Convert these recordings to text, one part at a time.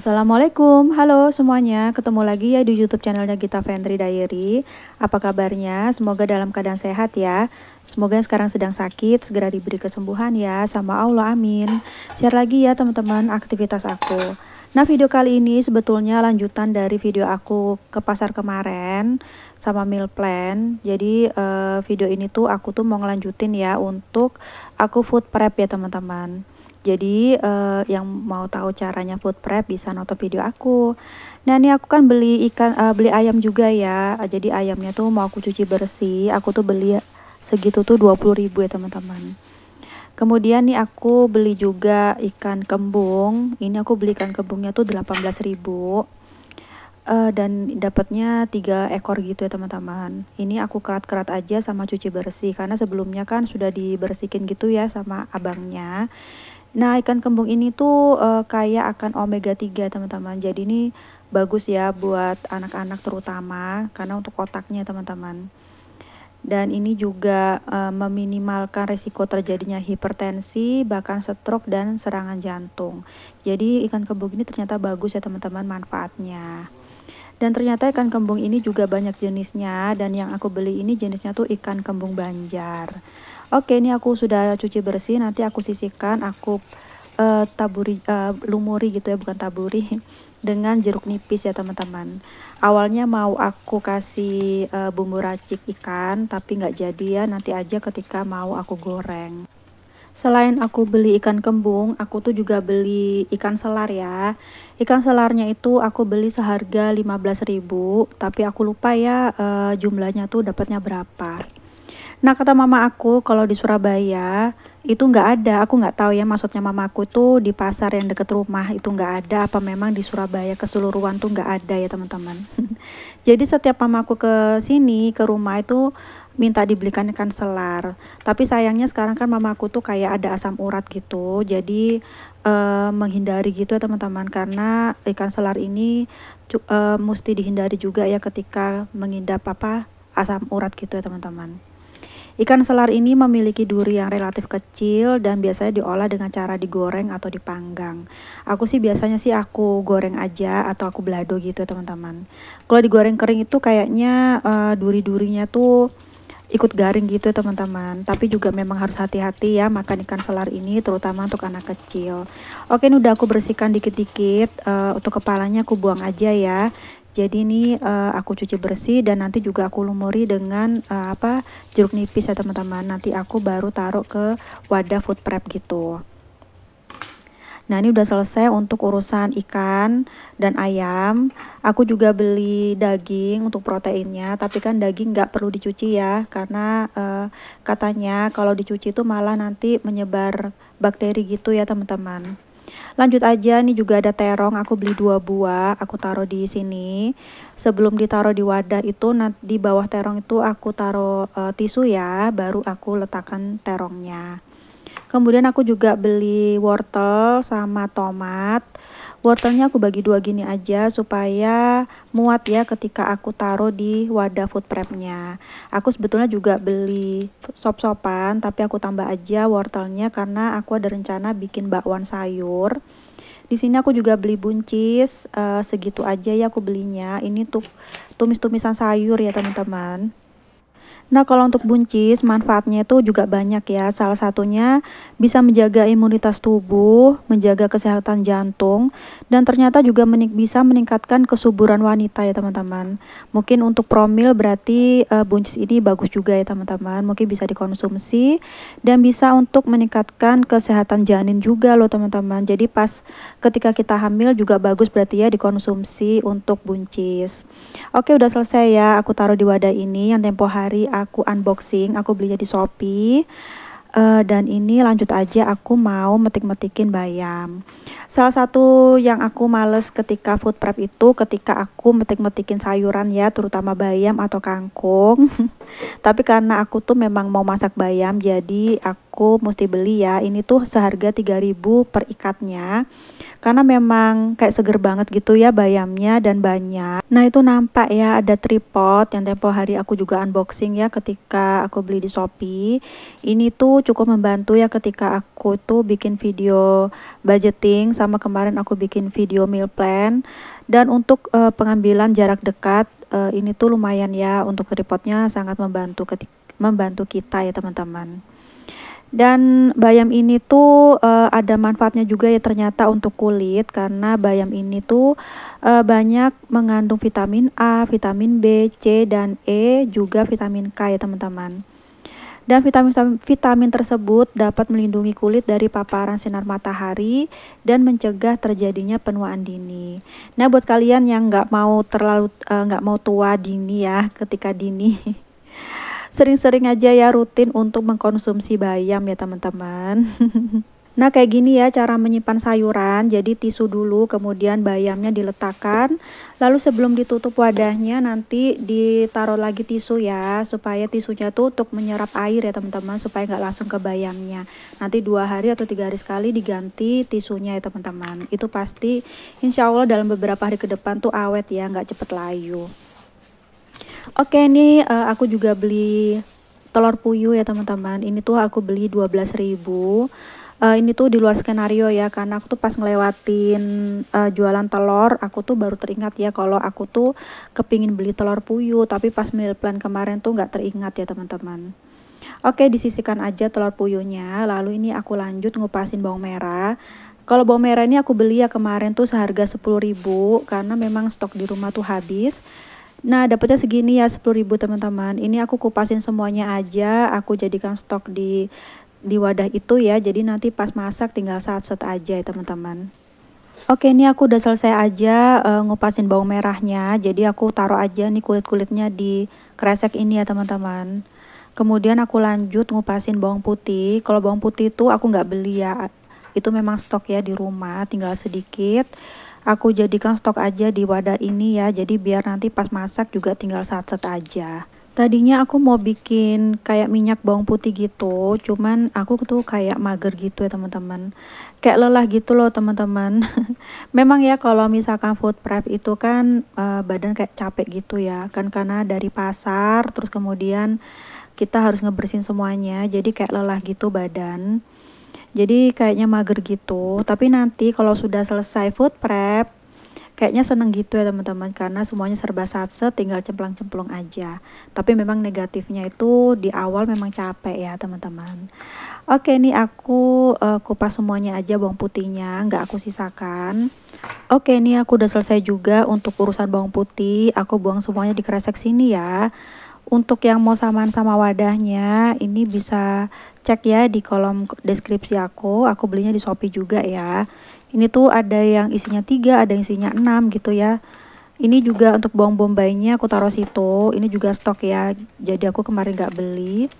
Assalamualaikum, halo semuanya, ketemu lagi ya di YouTube channelnya Gita Fendri Diary. Apa kabarnya? Semoga dalam keadaan sehat ya. Semoga yang sekarang sedang sakit segera diberi kesembuhan ya, sama Allah, amin. Share lagi ya teman-teman aktivitas aku. Nah, video kali ini sebetulnya lanjutan dari video aku ke pasar kemarin sama meal plan. Jadi video ini tuh aku tuh mau ngelanjutin ya untuk aku food prep ya teman-teman. Jadi yang mau tahu caranya food prep bisa nonton video aku. Nah, ini aku kan beli beli ayam juga ya. Jadi ayamnya tuh mau aku cuci bersih. Aku tuh beli segitu tuh 20.000 ya teman-teman. Kemudian nih aku beli juga ikan kembung. Ini aku beli ikan kembungnya tuh 18.000. Dan dapatnya 3 ekor gitu ya teman-teman. Ini aku kerat-kerat aja sama cuci bersih karena sebelumnya kan sudah dibersihin gitu ya sama abangnya. Nah, ikan kembung ini tuh kaya akan omega 3 teman-teman. Jadi ini bagus ya buat anak-anak terutama karena untuk otaknya teman-teman. Dan ini juga meminimalkan risiko terjadinya hipertensi, bahkan stroke dan serangan jantung. Jadi ikan kembung ini ternyata bagus ya teman-teman manfaatnya. Dan ternyata ikan kembung ini juga banyak jenisnya, dan yang aku beli ini jenisnya tuh ikan kembung Banjar. Oke, ini aku sudah cuci bersih, nanti aku sisihkan, aku lumuri gitu ya, bukan taburi, dengan jeruk nipis ya teman-teman. Awalnya mau aku kasih bumbu racik ikan, tapi nggak jadi ya, nanti aja ketika mau aku goreng. Selain aku beli ikan kembung, aku tuh juga beli ikan selar ya. Ikan selarnya itu aku beli seharga 15.000, tapi aku lupa ya jumlahnya tuh dapatnya berapa. Nah, kata mama aku kalau di Surabaya itu nggak ada. Aku nggak tahu ya, maksudnya mama aku tuh di pasar yang deket rumah itu nggak ada, apa memang di Surabaya keseluruhan tuh nggak ada ya teman-teman. Jadi setiap mama aku ke sini ke rumah itu minta dibelikan ikan selar. Tapi sayangnya sekarang kan mama aku tuh kayak ada asam urat gitu. Jadi menghindari gitu ya teman-teman, karena ikan selar ini mesti dihindari juga ya ketika mengidap asam urat gitu ya teman-teman. Ikan selar ini memiliki duri yang relatif kecil dan biasanya diolah dengan cara digoreng atau dipanggang. Aku sih biasanya sih aku goreng aja atau aku balado gitu ya teman-teman. Kalau digoreng kering itu kayaknya duri-durinya tuh ikut garing gitu ya teman-teman. Tapi juga memang harus hati-hati ya makan ikan selar ini, terutama untuk anak kecil. Oke, ini udah aku bersihkan dikit-dikit. Untuk kepalanya aku buang aja ya. Jadi ini aku cuci bersih dan nanti juga aku lumuri dengan jeruk nipis ya teman-teman. Nanti aku baru taruh ke wadah food prep gitu. Nah, ini udah selesai untuk urusan ikan dan ayam. Aku juga beli daging untuk proteinnya, tapi kan daging nggak perlu dicuci ya, karena katanya kalau dicuci itu malah nanti menyebar bakteri gitu ya teman-teman. Lanjut aja, nih juga ada terong, aku beli 2 buah, aku taruh di sini. Sebelum ditaruh di wadah itu, di bawah terong itu aku taruh tisu ya, baru aku letakkan terongnya. Kemudian aku juga beli wortel sama tomat. Wortelnya aku bagi 2 gini aja supaya muat ya ketika aku taruh di wadah food prepnya. Aku sebetulnya juga beli sop-sopan, tapi aku tambah aja wortelnya karena aku ada rencana bikin bakwan sayur. Di sini aku juga beli buncis, segitu aja ya aku belinya. Ini tuh tumis-tumisan sayur ya teman-teman. Nah, kalau untuk buncis manfaatnya itu juga banyak ya. Salah satunya bisa menjaga imunitas tubuh, menjaga kesehatan jantung, dan ternyata juga bisa meningkatkan kesuburan wanita ya teman-teman. Mungkin untuk promil berarti buncis ini bagus juga ya teman-teman. Mungkin bisa dikonsumsi dan bisa untuk meningkatkan kesehatan janin juga loh teman-teman. Jadi pas ketika kita hamil juga bagus berarti ya dikonsumsi untuk buncis. Oke, udah selesai ya. Aku taruh di wadah ini yang tempo hari aku unboxing, aku belinya di Shopee. Dan ini lanjut aja, aku mau metik-metikin bayam. Salah satu yang aku males ketika food prep itu ketika aku metik-metikin sayuran ya, terutama bayam atau kangkung. Tapi karena aku tuh memang mau masak bayam, jadi aku aku mesti beli ya. Ini tuh seharga 3.000 per ikatnya. Karena memang kayak seger banget gitu ya bayamnya dan banyak. Nah itu nampak ya ada tripod yang tempo hari aku juga unboxing ya ketika aku beli di Shopee. Ini tuh cukup membantu ya ketika aku tuh bikin video budgeting, sama kemarin aku bikin video meal plan. Dan untuk pengambilan jarak dekat, ini tuh lumayan ya, untuk tripodnya sangat membantu kita ya teman-teman. Dan bayam ini tuh ada manfaatnya juga ya ternyata untuk kulit, karena bayam ini tuh banyak mengandung vitamin A, vitamin B, C, dan E, juga vitamin K ya teman-teman. Dan vitamin tersebut dapat melindungi kulit dari paparan sinar matahari dan mencegah terjadinya penuaan dini. Nah buat kalian yang nggak mau tua dini ya, ketika dini sering-sering aja ya rutin untuk mengkonsumsi bayam ya teman-teman. Nah kayak gini ya cara menyimpan sayuran. Jadi tisu dulu, kemudian bayamnya diletakkan, lalu sebelum ditutup wadahnya nanti ditaruh lagi tisu ya, supaya tisunya tuh untuk menyerap air ya teman-teman, supaya nggak langsung ke bayamnya. Nanti 2 hari atau 3 hari sekali diganti tisunya ya teman-teman. Itu pasti insya Allah dalam beberapa hari ke depan tuh awet ya, nggak cepet layu. Oke, ini aku juga beli telur puyuh ya teman-teman. Ini tuh aku beli 12.000. Ini tuh di luar skenario ya, karena aku tuh pas ngelewatin jualan telur, aku tuh baru teringat ya kalau aku tuh kepingin beli telur puyuh, tapi pas meal plan kemarin tuh nggak teringat ya teman-teman. Oke, disisihkan aja telur puyuhnya. Lalu ini aku lanjut ngupasin bawang merah. Kalau bawang merah ini aku beli ya kemarin tuh seharga 10.000, karena memang stok di rumah tuh habis. Nah dapatnya segini ya, 10.000 teman-teman. Ini aku kupasin semuanya aja, aku jadikan stok di wadah itu ya, jadi nanti pas masak tinggal set aja ya teman-teman. Oke, ini aku udah selesai aja ngupasin bawang merahnya, jadi aku taruh aja nih kulit-kulitnya di kresek ini ya teman-teman. Kemudian aku lanjut ngupasin bawang putih. Kalau bawang putih itu aku nggak beli ya, itu memang stok ya di rumah, tinggal sedikit. Aku jadikan stok aja di wadah ini ya, jadi biar nanti pas masak juga tinggal set aja. Tadinya aku mau bikin kayak minyak bawang putih gitu, cuman aku tuh kayak mager gitu ya teman-teman. Kayak lelah gitu loh teman-teman. Memang ya kalau misalkan food prep itu kan badan kayak capek gitu ya, kan karena dari pasar terus kemudian kita harus ngebersihin semuanya, jadi kayak lelah gitu badan. Jadi kayaknya mager gitu, tapi nanti kalau sudah selesai food prep kayaknya seneng gitu ya teman-teman, karena semuanya serba satset, tinggal cemplang-cemplung aja. Tapi memang negatifnya itu di awal memang capek ya teman-teman. Oke, ini aku kupas semuanya aja bawang putihnya, nggak aku sisakan. Oke, ini aku udah selesai juga untuk urusan bawang putih, aku buang semuanya di kresek sini ya. Untuk yang mau samaan sama wadahnya, ini bisa cek ya di kolom deskripsi aku belinya di Shopee juga ya. Ini tuh ada yang isinya 3, ada yang isinya 6 gitu ya. Ini juga untuk bawang bombaynya aku taruh situ, ini juga stok ya, jadi aku kemarin nggak beli.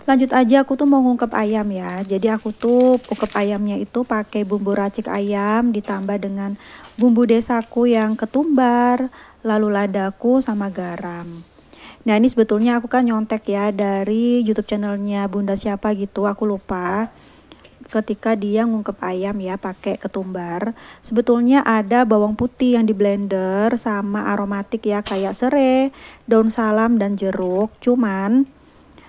Lanjut aja, aku tuh mau ngungkep ayam ya. Jadi aku tuh ungkep ayamnya itu pakai bumbu racik ayam ditambah dengan bumbu desaku yang ketumbar, lalu ladaku sama garam. Nah ini sebetulnya aku kan nyontek ya dari YouTube channelnya Bunda siapa gitu, aku lupa. Ketika dia ngungkep ayam ya pakai ketumbar, sebetulnya ada bawang putih yang di blender sama aromatik ya kayak serai, daun salam, dan jeruk. Cuman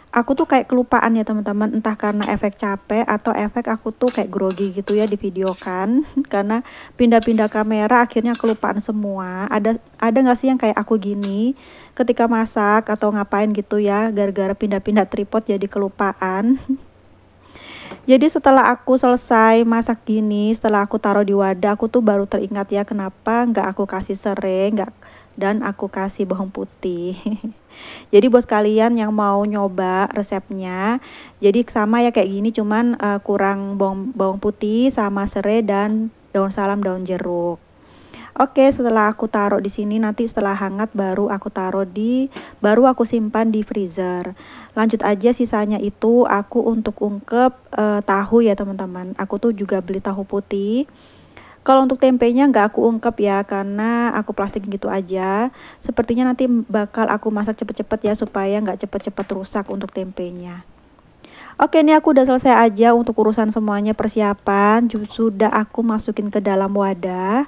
aku tuh kayak kelupaan ya teman-teman, entah karena efek capek atau efek aku tuh kayak grogi gitu ya di video kan. Karena pindah-pindah kamera akhirnya kelupaan semua. Ada nggak sih yang kayak aku gini ketika masak atau ngapain gitu ya, gara-gara pindah-pindah tripod jadi kelupaan. Jadi setelah aku selesai masak gini, setelah aku taruh di wadah, aku tuh baru teringat ya kenapa nggak aku kasih serai, dan aku kasih bawang putih. Jadi buat kalian yang mau nyoba resepnya, jadi sama ya kayak gini, cuman kurang bawang putih sama serai dan daun salam, daun jeruk. Oke, setelah aku taruh di sini, nanti setelah hangat baru aku simpan di freezer. Lanjut aja, sisanya itu aku untuk ungkep tahu ya teman-teman. Aku tuh juga beli tahu putih. Kalau untuk tempenya nggak aku ungkep ya, karena aku plastik gitu aja. Sepertinya nanti bakal aku masak cepet-cepet ya, supaya nggak cepet-cepet rusak untuk tempenya. Oke, ini aku udah selesai aja untuk urusan semuanya, persiapan. Sudah aku masukin ke dalam wadah.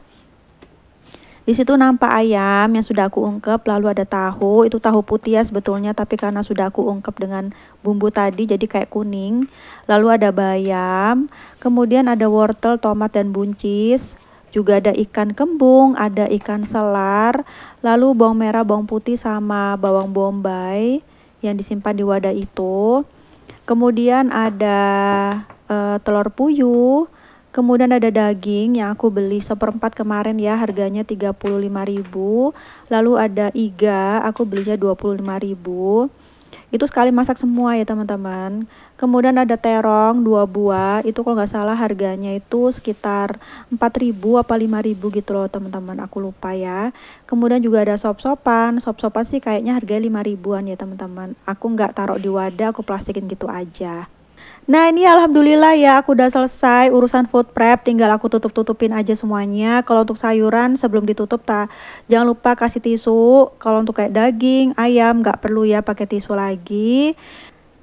Di situ nampak ayam yang sudah aku ungkep, lalu ada tahu, itu tahu putih ya sebetulnya, tapi karena sudah aku ungkep dengan bumbu tadi jadi kayak kuning. Lalu ada bayam, kemudian ada wortel, tomat dan buncis, juga ada ikan kembung, ada ikan selar, lalu bawang merah, bawang putih sama bawang bombay yang disimpan di wadah itu. Kemudian ada telur puyuh. Kemudian ada daging yang aku beli seperempat kemarin ya, harganya 35.000. Lalu ada iga, aku belinya 25.000. Itu sekali masak semua ya teman-teman. Kemudian ada terong 2 buah, itu kalau nggak salah harganya itu sekitar 4.000 apa 5.000 gitu loh teman-teman, aku lupa ya. Kemudian juga ada sop-sopan sih kayaknya harganya 5.000-an ya teman-teman. Aku nggak taruh di wadah, aku plastikin gitu aja. Nah ini alhamdulillah ya, aku udah selesai urusan food prep, tinggal aku tutup-tutupin aja semuanya. Kalau untuk sayuran sebelum ditutup jangan lupa kasih tisu. Kalau untuk kayak daging, ayam nggak perlu ya pakai tisu lagi.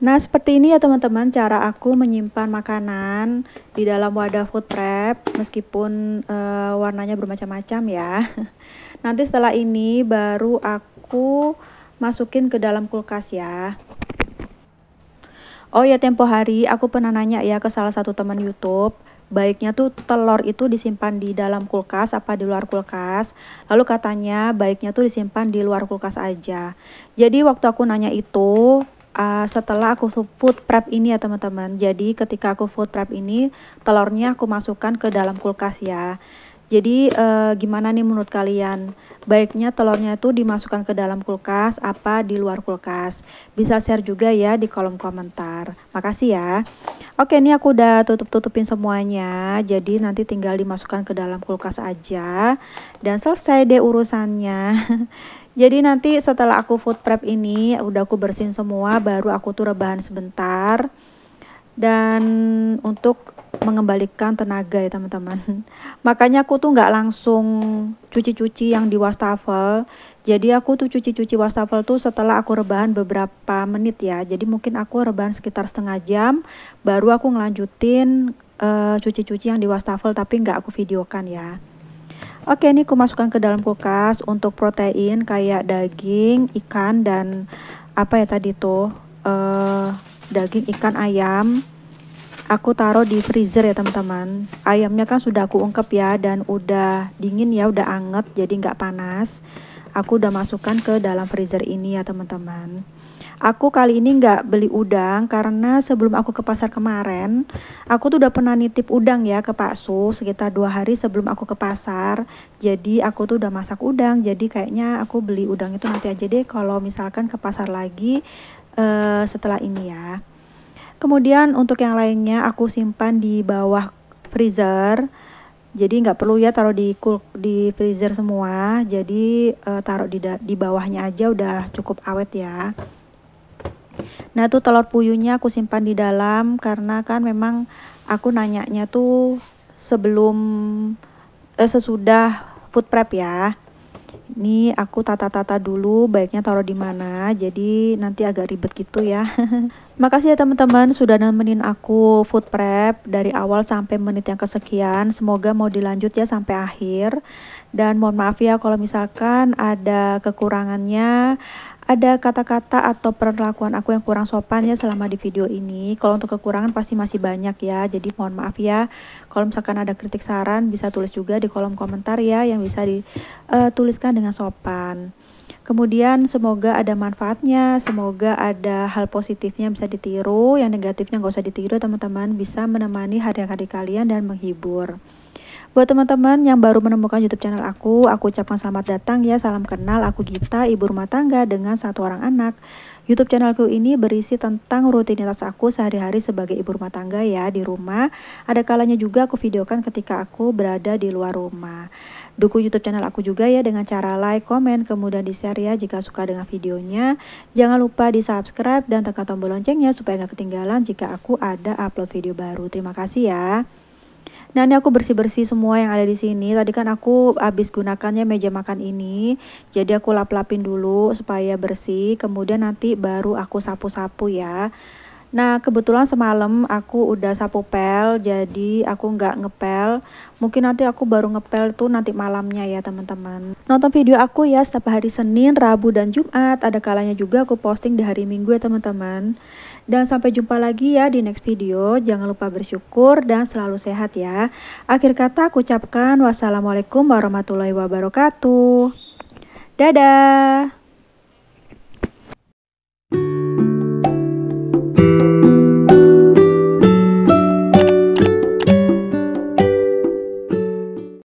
Nah seperti ini ya teman-teman cara aku menyimpan makanan di dalam wadah food prep, meskipun warnanya bermacam-macam ya. Nanti setelah ini baru aku masukin ke dalam kulkas ya. Oh ya, tempo hari aku pernah nanya ya ke salah satu teman YouTube, baiknya tuh telur itu disimpan di dalam kulkas apa di luar kulkas. Lalu katanya baiknya tuh disimpan di luar kulkas aja. Jadi waktu aku nanya itu setelah aku food prep ini ya teman-teman. Jadi ketika aku food prep ini, telurnya aku masukkan ke dalam kulkas ya. Jadi gimana nih menurut kalian? Baiknya telurnya itu dimasukkan ke dalam kulkas apa di luar kulkas? Bisa share juga ya di kolom komentar. Makasih ya. Oke, ini aku udah tutupin semuanya. Jadi nanti tinggal dimasukkan ke dalam kulkas aja. Dan selesai deh urusannya. Jadi nanti setelah aku food prep ini, udah aku bersihin semua, baru aku tuh rebahan sebentar. Dan untuk mengembalikan tenaga ya teman-teman. Makanya aku tuh nggak langsung cuci-cuci yang di wastafel. Jadi aku tuh cuci-cuci wastafel tuh setelah aku rebahan beberapa menit ya. Jadi mungkin aku rebahan sekitar setengah jam, baru aku ngelanjutin cuci-cuci yang di wastafel, tapi nggak aku videokan ya. Oke, ini aku masukkan ke dalam kulkas untuk protein kayak daging, ikan, dan apa ya tadi tuh daging, ikan, ayam. Aku taruh di freezer ya teman-teman. Ayamnya kan sudah aku ungkep ya, dan udah dingin ya, udah anget, jadi nggak panas. Aku udah masukkan ke dalam freezer ini ya teman-teman. Aku kali ini nggak beli udang karena sebelum aku ke pasar kemarin, aku tuh udah pernah nitip udang ya ke Pak Su sekitar 2 hari sebelum aku ke pasar. Jadi aku tuh udah masak udang, jadi kayaknya aku beli udang itu nanti aja deh kalau misalkan ke pasar lagi setelah ini ya. Kemudian untuk yang lainnya aku simpan di bawah freezer. Jadi nggak perlu ya taruh di freezer semua. Jadi taruh di bawahnya aja udah cukup awet ya. Nah tuh telur puyuhnya aku simpan di dalam karena kan memang aku nanyanya tuh sebelum sesudah food prep ya. Ini aku tata-tata dulu baiknya taruh di mana, jadi nanti agak ribet gitu ya. Makasih ya teman-teman sudah nemenin aku food prep dari awal sampai menit yang kesekian. Semoga mau dilanjut ya sampai akhir. Dan mohon maaf ya kalau misalkan ada kekurangannya, ada kata-kata atau perlakuan aku yang kurang sopan ya selama di video ini. Kalau untuk kekurangan pasti masih banyak ya, jadi mohon maaf ya. Kalau misalkan ada kritik saran bisa tulis juga di kolom komentar ya, yang bisa dituliskan dengan sopan. Kemudian semoga ada manfaatnya, semoga ada hal positifnya bisa ditiru, yang negatifnya nggak usah ditiru teman-teman, bisa menemani hari-hari kalian dan menghibur. Buat teman-teman yang baru menemukan YouTube channel aku ucapkan selamat datang ya, salam kenal, aku Gita, ibu rumah tangga dengan 1 orang anak. YouTube channelku ini berisi tentang rutinitas aku sehari-hari sebagai ibu rumah tangga ya di rumah. Ada kalanya juga aku videokan ketika aku berada di luar rumah. Dukung YouTube channel aku juga ya dengan cara like, komen, kemudian di-share ya jika suka dengan videonya. Jangan lupa di-subscribe dan tekan tombol loncengnya supaya nggak ketinggalan jika aku ada upload video baru. Terima kasih ya. Nah ini aku bersih-bersih semua yang ada di sini. Tadi kan aku habis gunakannya meja makan ini, jadi aku lap-lapin dulu supaya bersih. Kemudian nanti baru aku sapu-sapu ya. Nah, kebetulan semalam aku udah sapu pel, jadi aku nggak ngepel. Mungkin nanti aku baru ngepel tuh nanti malamnya ya teman-teman. Nonton video aku ya setiap hari Senin, Rabu, dan Jumat. Ada kalanya juga aku posting di hari Minggu ya teman-teman. Dan sampai jumpa lagi ya di next video. Jangan lupa bersyukur dan selalu sehat ya. Akhir kata aku ucapkan wassalamualaikum warahmatullahi wabarakatuh. Dadah!